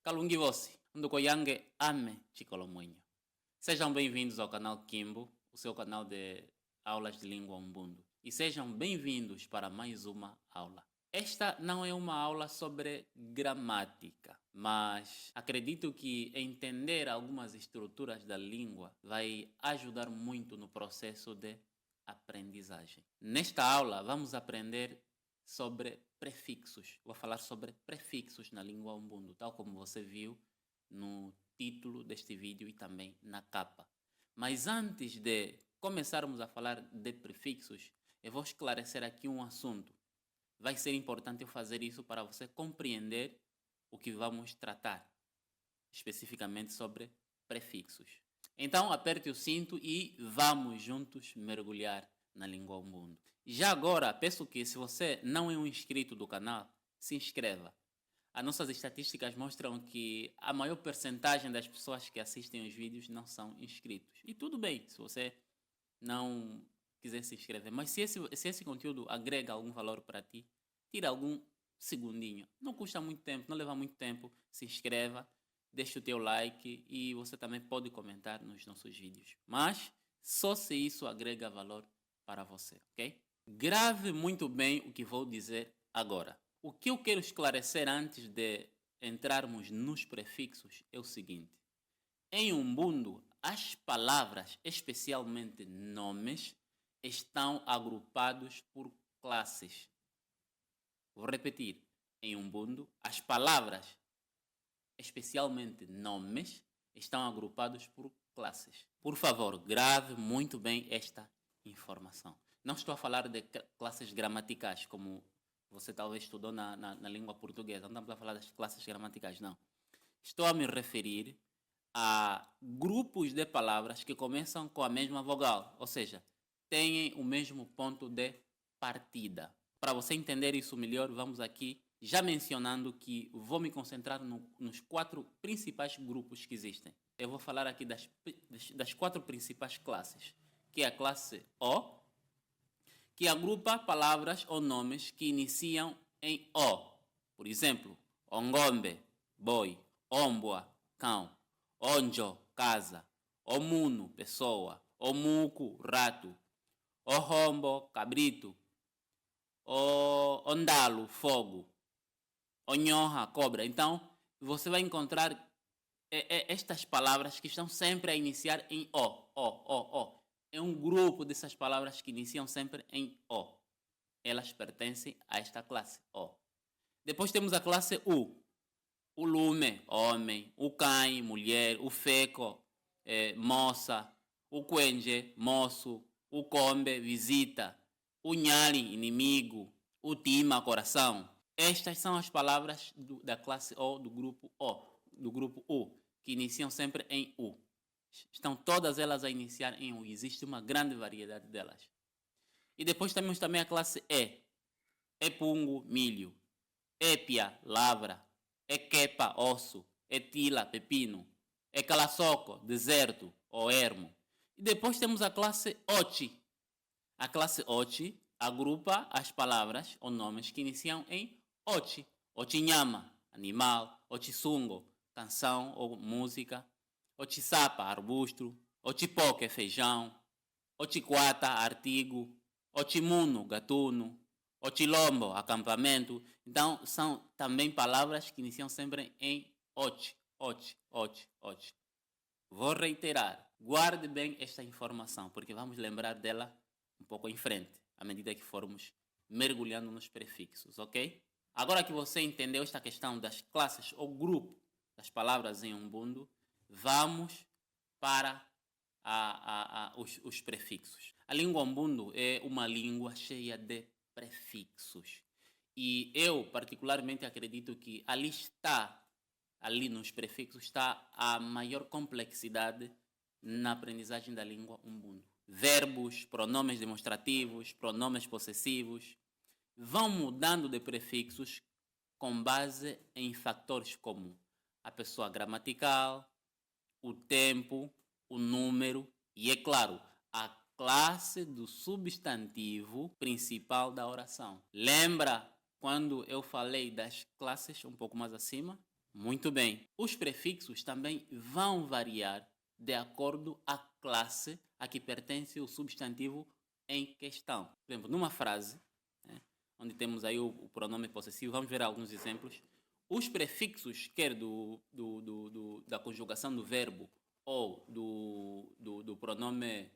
Kalungi Vossi, Ndukoyange Ame Chikolomunho. Sejam bem-vindos ao canal Kimbo, o seu canal de aulas de língua umbundo. E sejam bem-vindos para mais uma aula. Esta não é uma aula sobre gramática, mas acredito que entender algumas estruturas da língua vai ajudar muito no processo de aprendizagem. Nesta aula vamos aprender sobre prefixos. Vou falar sobre prefixos na língua umbundo, tal como você viu no título deste vídeo e também na capa. Mas antes de começarmos a falar de prefixos, eu vou esclarecer aqui um assunto. Vai ser importante eu fazer isso para você compreender o que vamos tratar, especificamente sobre prefixos. Então, aperte o cinto e vamos juntos mergulhar na língua umbundo. Já agora, peço que, se você não é um inscrito do canal, se inscreva. As nossas estatísticas mostram que a maior percentagem das pessoas que assistem os vídeos não são inscritos. E tudo bem, se você não quiser se inscrever. Mas se esse conteúdo agrega algum valor para ti, tira algum segundinho. Não custa muito tempo, não leva muito tempo. Se inscreva, deixa o teu like e você também pode comentar nos nossos vídeos. Mas só se isso agrega valor para você, ok? Grave muito bem o que vou dizer agora. O que eu quero esclarecer antes de entrarmos nos prefixos é o seguinte. Em Umbundo, as palavras, especialmente nomes, estão agrupados por classes. Vou repetir. Em Umbundo, as palavras, especialmente nomes, estão agrupados por classes. Por favor, grave muito bem esta informação. Não estou a falar de classes gramaticais, como você talvez estudou na língua portuguesa. Não estamos a falar das classes gramaticais, não. Estou a me referir a grupos de palavras que começam com a mesma vogal, ou seja, têm o mesmo ponto de partida. Para você entender isso melhor, vamos aqui já mencionando que vou me concentrar nos 4 principais grupos que existem. Eu vou falar aqui das 4 principais classes, que é a classe O, que agrupa palavras ou nomes que iniciam em O. Por exemplo, Ongombe, boi, Ombwa, cão, Onjo, casa, Omuno, pessoa, Omuku, rato, Ohombo, cabrito, Ondalo, fogo, Onhoha, cobra. Então, você vai encontrar estas palavras que estão sempre a iniciar em O. É um grupo dessas palavras que iniciam sempre em O. Elas pertencem a esta classe O. Depois temos a classe U. O lume, homem. O cãe, mulher. O feco, moça. O quenje, moço. O combe, visita. O nhali, inimigo. O tima, coração. Estas são as palavras da classe O, do grupo U, que iniciam sempre em U. Estão todas elas a iniciar em U. Existe uma grande variedade delas. E depois temos também a classe E. Epungo, milho. Épia, lavra. Equepa, osso. Etila, pepino. Ecalasoco, deserto ou ermo. E depois temos a classe Oti. A classe Oti agrupa as palavras ou nomes que iniciam em Oti. Otinyama, animal. Otisungo, canção ou música. Otisapa, arbusto. Otipoque, feijão. Otiquata, artigo. Otimuno, gatuno. Otilombo, acampamento. Então, são também palavras que iniciam sempre em Oti. Vou reiterar. Guarde bem esta informação, porque vamos lembrar dela um pouco em frente, à medida que formos mergulhando nos prefixos, ok? Agora que você entendeu esta questão das classes ou grupo das palavras em Umbundo, vamos para os prefixos. A língua Umbundo é uma língua cheia de prefixos. E eu, particularmente, acredito que ali nos prefixos, está a maior complexidade na aprendizagem da língua Umbundo. Verbos, pronomes demonstrativos, pronomes possessivos, vão mudando de prefixos com base em fatores como a pessoa gramatical, o tempo, o número e, é claro, a classe do substantivo principal da oração. Lembra quando eu falei das classes um pouco mais acima? Muito bem. Os prefixos também vão variar de acordo com a classe a que pertence o substantivo em questão. Por exemplo, numa frase, né, onde temos aí o pronome possessivo, vamos ver alguns exemplos. Os prefixos, quer da conjugação do verbo ou do pronome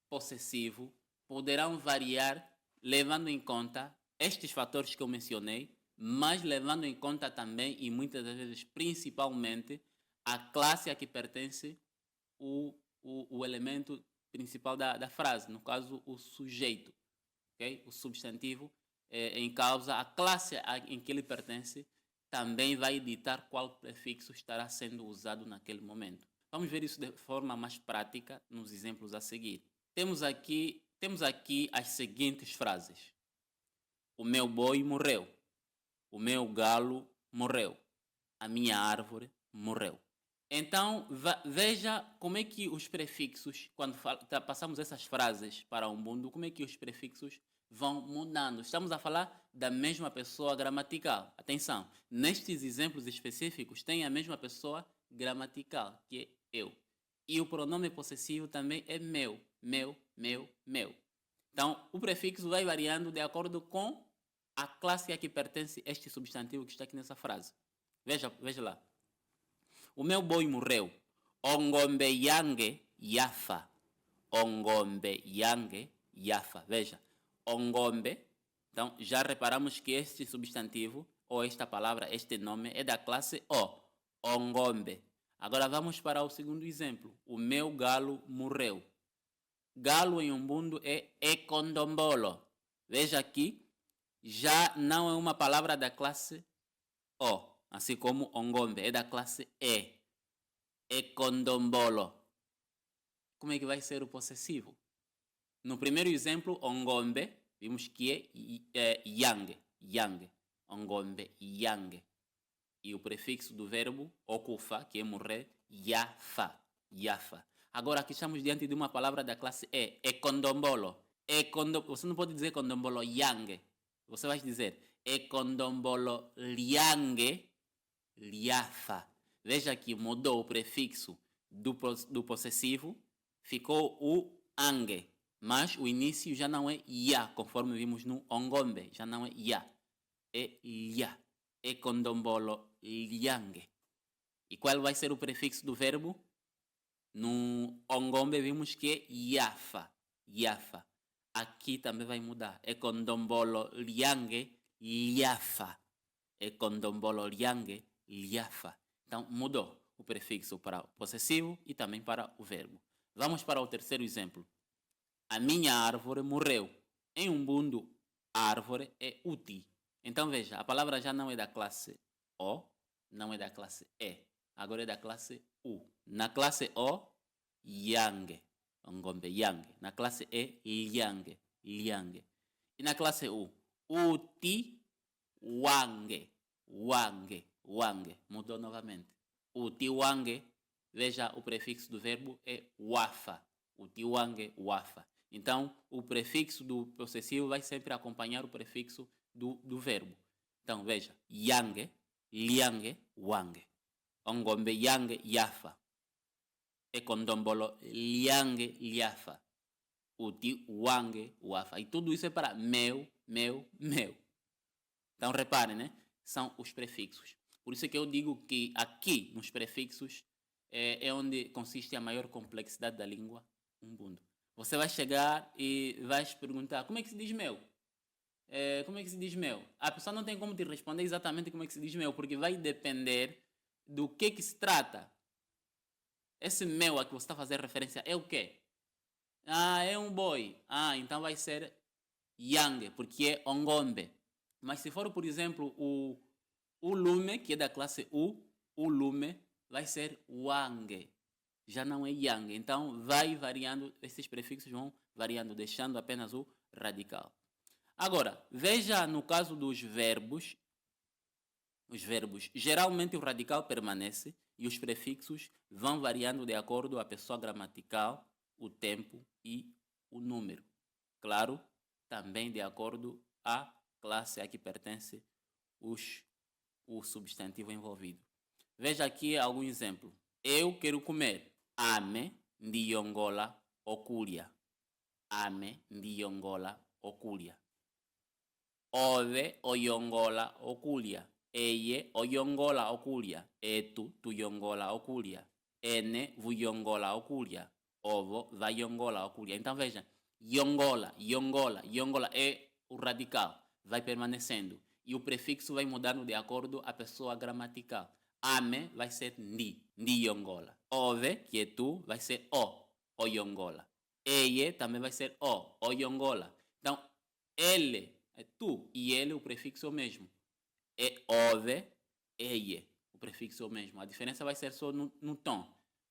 possessivo, poderão variar levando em conta estes fatores que eu mencionei, mas levando em conta também, e muitas das vezes principalmente, a classe a que pertence o elemento principal da frase, no caso, o sujeito, okay? O substantivo em causa, a classe em que ele pertence, também vai ditar qual prefixo estará sendo usado naquele momento. Vamos ver isso de forma mais prática nos exemplos a seguir. Temos aqui as seguintes frases. O meu boi morreu. O meu galo morreu. A minha árvore morreu. Então, veja como é que os prefixos, quando passamos essas frases para o mundo, como é que os prefixos vão mudando. Estamos a falar da mesma pessoa gramatical. Atenção, nestes exemplos específicos tem a mesma pessoa gramatical, que é eu. E o pronome possessivo também é meu, meu, meu, meu. Então, o prefixo vai variando de acordo com a classe a que pertence este substantivo que está aqui nessa frase. Veja lá. O meu boi morreu. Ongombe yange yafa. Ongombe yange yafa. Veja, ongombe. Então, já reparamos que este substantivo, ou esta palavra, este nome, é da classe O. Ongombe. Agora vamos para o segundo exemplo. O meu galo morreu. Galo em umbundo é econdombolo. Veja aqui, já não é uma palavra da classe O, assim como ongombe, é da classe E. Econdombolo. Como é que vai ser o possessivo? No primeiro exemplo, ongombe, vimos que é yang, yang. Ongombe, yang. E o prefixo do verbo, okufa, que é morrer, yafa, yafa. Agora aqui estamos diante de uma palavra da classe E, econdombolo. Você não pode dizer condombolo yang. Você vai dizer econdombolo liange, liafa. Veja que mudou o prefixo do possessivo, ficou o ange, mas o início já não é ya, conforme vimos no ongombe, já não é ya, é ya, é condombolo liange. E qual vai ser o prefixo do verbo? No ongombe vimos que é yafa, yafa. Aqui também vai mudar, é condombolo liange, liafa, é condombolo liange, liafa. Então mudou o prefixo para o possessivo e também para o verbo. Vamos para o terceiro exemplo. A minha árvore morreu. Em umbundo, árvore é uti. Então veja, a palavra já não é da classe O, não é da classe E. Agora é da classe U. Na classe O, yang. Ongombe, yang. Na classe E, liang, liang. E na classe U, uti, wange, wange, wange. Mudou novamente. Uti, wange. Veja, o prefixo do verbo é wafa. Uti, wange, wafa. Então, o prefixo do possessivo vai sempre acompanhar o prefixo do verbo. Então, veja, yang, liang, wange. Ongombe yang yafa. Econdombolo liang liafa. Uti wange wafa. E tudo isso é para meu, meu, meu. Então reparem, né? São os prefixos. Por isso é que eu digo que aqui nos prefixos é onde consiste a maior complexidade da língua umbundo. Você vai chegar e vai se perguntar como é que se diz meu? Como é que se diz meu? A pessoa não tem como te responder exatamente como é que se diz meu, porque vai depender do que se trata. Esse meu a que você está a fazer referência é o quê? Ah, é um boi. Ah, então vai ser yang, porque é ongombe. Mas se for, por exemplo, o lume, que é da classe U, o lume vai ser wang. Já não é yang. Então vai variando, esses prefixos vão variando, deixando apenas o radical. Agora, veja no caso dos verbos. Os verbos, geralmente o radical permanece e os prefixos vão variando de acordo com a pessoa gramatical, o tempo e o número. Claro, também de acordo à classe a que pertence o substantivo envolvido. Veja aqui algum exemplo. Eu quero comer. Ame ndiyongola okulya. Ame ndiyongola okulya. Ove oyongola okulya. Eye oyongola okulya. Etu tuyongola okulya. Ene vuyongola okulya. Ovo vayongola okulya. Então veja, yongola, yongola, yongola é o radical, vai permanecendo. E o prefixo vai mudando de acordo com a pessoa gramatical. Ame vai ser ndi, ndi yongola. Ove, que é tu, vai ser o yongola. Eye também vai ser o yongola. Então, ele é tu e ele o prefixo é o mesmo. É ove, eye, o prefixo é o mesmo. A diferença vai ser só no tom.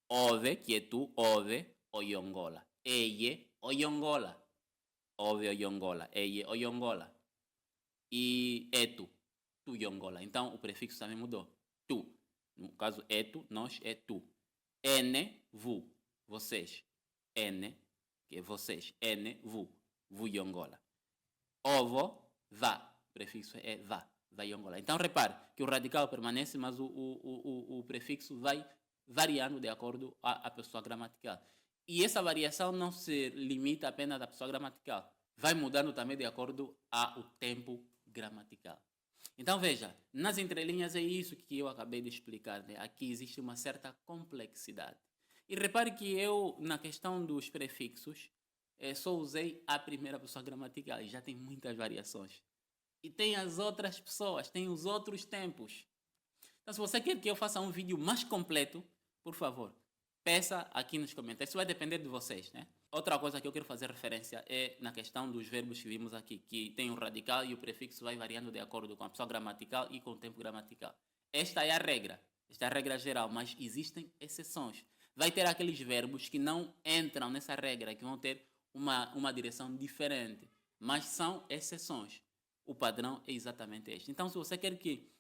Ove, que é tu, ove, oyongola. Eye, oyongola. Ove, oyongola. Eye, oyongola. E é tu, tu yongola. Então o prefixo também mudou. Tu. No caso, é tu, nós, é tu. Ene, vu, vocês. Ene, que é vocês. Ene, vu yongola. Ovo, vá. O prefixo é vá, vai yongola. Então repare que o radical permanece, mas o prefixo vai variando de acordo com a pessoa gramatical. E essa variação não se limita apenas à pessoa gramatical. Vai mudando também de acordo ao tempo gramatical. Então veja, nas entrelinhas é isso que eu acabei de explicar. Né? Aqui existe uma certa complexidade. E repare que eu, na questão dos prefixos, só usei a primeira pessoa gramatical e já tem muitas variações. E tem as outras pessoas, tem os outros tempos. Então se você quer que eu faça um vídeo mais completo, por favor, peça aqui nos comentários. Isso vai depender de vocês, né? Outra coisa que eu quero fazer referência é na questão dos verbos que vimos aqui, que tem um radical e o prefixo vai variando de acordo com a pessoa gramatical e com o tempo gramatical. Esta é a regra, esta é a regra geral, mas existem exceções. Vai ter aqueles verbos que não entram nessa regra, que vão ter uma direção diferente, mas são exceções. O padrão é exatamente este. Então, se você quer que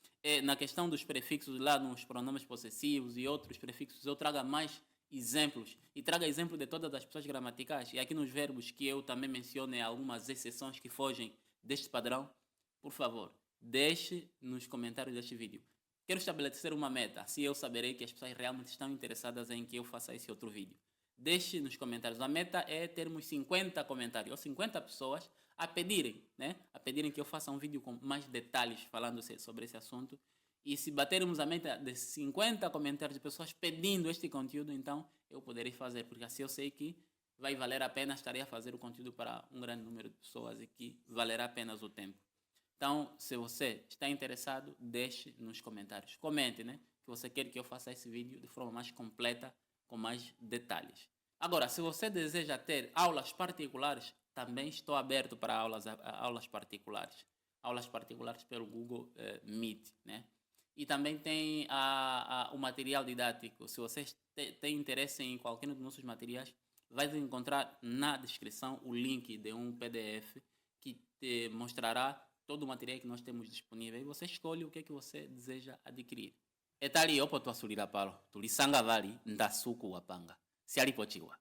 na questão dos prefixos lá nos pronomes possessivos e outros prefixos eu traga mais exemplos e traga exemplo de todas as pessoas gramaticais e aqui nos verbos que eu também mencione algumas exceções que fogem deste padrão, por favor, deixe nos comentários deste vídeo. Quero estabelecer uma meta, assim eu saberei que as pessoas realmente estão interessadas em que eu faça esse outro vídeo. Deixe nos comentários. A meta é termos 50 comentários ou 50 pessoas a pedirem, né? A pedirem que eu faça um vídeo com mais detalhes falando sobre esse assunto. E se batermos a meta de 50 comentários de pessoas pedindo este conteúdo, então eu poderei fazer, porque assim eu sei que vai valer a pena, estarei a fazer o conteúdo para um grande número de pessoas e que valerá apenas o tempo. Então, se você está interessado, deixe nos comentários. Comente, né? Que você quer que eu faça esse vídeo de forma mais completa, com mais detalhes. Agora, se você deseja ter aulas particulares, também estou aberto para aulas particulares. Aulas particulares pelo Google Meet, né? E também tem o material didático. Se vocês têm interesse em qualquer um dos nossos materiais, vai encontrar na descrição o link de um PDF que te mostrará todo o material que nós temos disponível. E você escolhe o que você deseja adquirir. Etali opo tuasulira palo, tulisanga vali, ndasuku wapanga. Sialipochiwa.